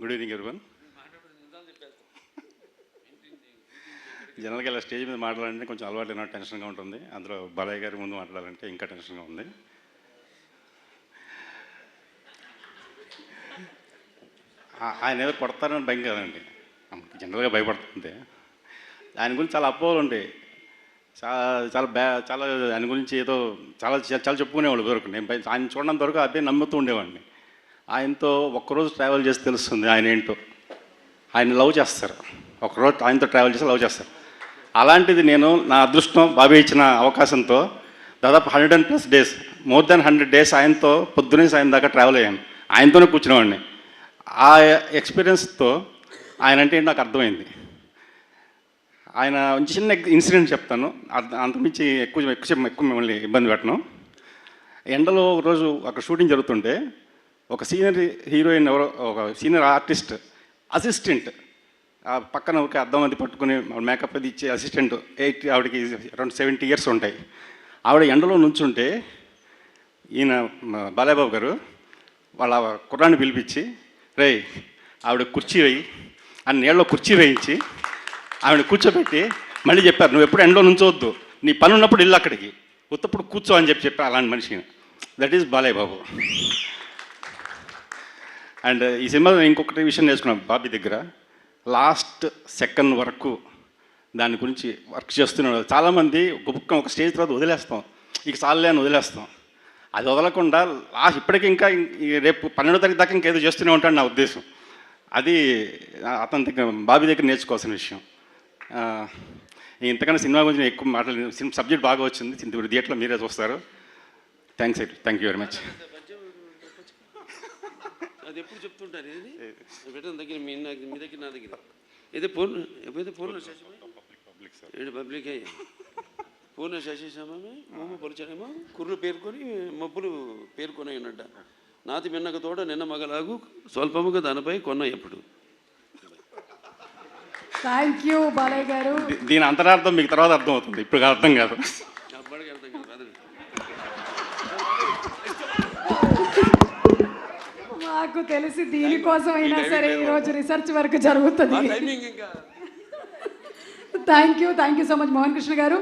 Good evening everyone. జనరల్గా ఇలా stage మీద మాట్లాడాలంటే కొంచెం అలవాటు అయినా టెన్షన్గా ఉంటుంది. అందులో బాలయ్య గారి ముందు మాట్లాడాలంటే ఇంకా టెన్షన్గా ఉంది. ఆయన ఏదో కొడతారని భయం కదండి, జనరల్గా భయపడుతుంది. ఆయన గురించి చాలా అపోహలు ఉంటాయి. చాలా ఆయన గురించి ఏదో చాలా చాలా చెప్పుకునేవాళ్ళు వరకు. నేను ఆయన చూడడంత వరకు అదే నమ్ముతూ ఉండేవాడిని. ఆయనతో ఒక్కరోజు ట్రావెల్ చేసి తెలుస్తుంది ఆయన ఏంటో. ఆయన లవ్ చేస్తారు, ఒకరోజు ఆయనతో ట్రావెల్ చేసి లవ్ చేస్తారు. అలాంటిది నేను నా అదృష్టం బాబీ ఇచ్చిన అవకాశంతో దాదాపు 100+ డేస్, మోర్ దాన్ 100 డేస్ ఆయనతో పొద్దునే సాయం దాకా ట్రావెల్ అయ్యాను. ఆయనతోనే కూర్చునేవాడిని. ఆ ఎక్స్పీరియన్స్తో ఆయన అంటే నాకు అర్థమైంది. ఆయన చిన్న ఇన్సిడెంట్ చెప్తాను, అంతమించి ఎక్కువ మిమ్మల్ని ఇబ్బంది పెట్టను. ఎండలో ఒకరోజు అక్కడ షూటింగ్ జరుగుతుంటే ఒక సీనియర్ హీరోయిన్ ఎవరో, ఒక సీనియర్ ఆర్టిస్ట్ అసిస్టెంట్ పక్కన ఒక అద్దం అది పట్టుకుని మేకప్ అది ఇచ్చే అసిస్టెంట్, ఆవిడకి అరౌండ్ 70 years ఉంటాయి. ఆవిడ ఎండలో నుంచుంటే ఈయన బాలయ్యబాబు గారు వాళ్ళ కుర్రాన్ని పిలిపించి, రేయ్ ఆవిడ కుర్చీ వేయి అని నీళ్ళలో కుర్చీ వేయించి ఆవిడ కూర్చోబెట్టి మళ్ళీ చెప్పారు, నువ్వు ఎప్పుడు ఎండలో నుంచోవద్దు, నీ పని ఉన్నప్పుడు ఇల్లు అక్కడికి, ఉత్తప్పుడు కూర్చో అని చెప్పారు అలాంటి మనిషిని. That is Balayya Babu. And ఈ సినిమాలో ఇంకొకటి విషయం నేర్చుకున్నాం బాబీ దగ్గర. లాస్ట్ సెకండ్ వరకు దాని గురించి వర్క్ చేస్తున్నాడు. చాలామంది ఒక స్టేజ్ తర్వాత వదిలేస్తాం, ఇక చాలే అని వదిలేస్తాం. అది వదలకుండా ఇప్పటికీ ఇంకా రేపు 12వ తారీఖు దాకా ఇంకేదో చేస్తూనే ఉంటాడు నా ఉద్దేశం. అది అతని దగ్గర బాబీ దగ్గర నేర్చుకోవాల్సిన విషయం. ఇంతకన్నా సినిమా గురించి ఎక్కువ మాట్లాడలేదు. సబ్జెక్ట్ బాగా వచ్చింది, ఇప్పుడు థియేటర్లో మీరే చూస్తారు. Thank you very much. అది ఎప్పుడు చెప్తుంటారు, ఇది పెట్టడం దగ్గర మీ దగ్గర నా దగ్గర ఏదో పూర్ణ శశి పబ్లిక్ పూర్ణ శశి సమమే మమ్మ పొలిచనేమో కుర్రు పేర్కొని మబ్బులు పేర్కొని ఉన్నట్ట నాతి మిన్నక తోట నిన్న మగలాగు స్వల్పముగా దానిపై కొన్న ఎప్పుడు. థ్యాంక్ యూ బాలయ్య గారు. దీని అంతరార్థం మీకు తర్వాత అర్థం అవుతుంది, ఇప్పుడు అర్థం కాదు. అప్పటికి అర్థం కాదు. మాకు తెలిసి దీనికోసం అయినా సరే ఈరోజు రీసెర్చ్ వర్క్ జరుగుతుంది. Thank you so much Mohan Krishna గారు.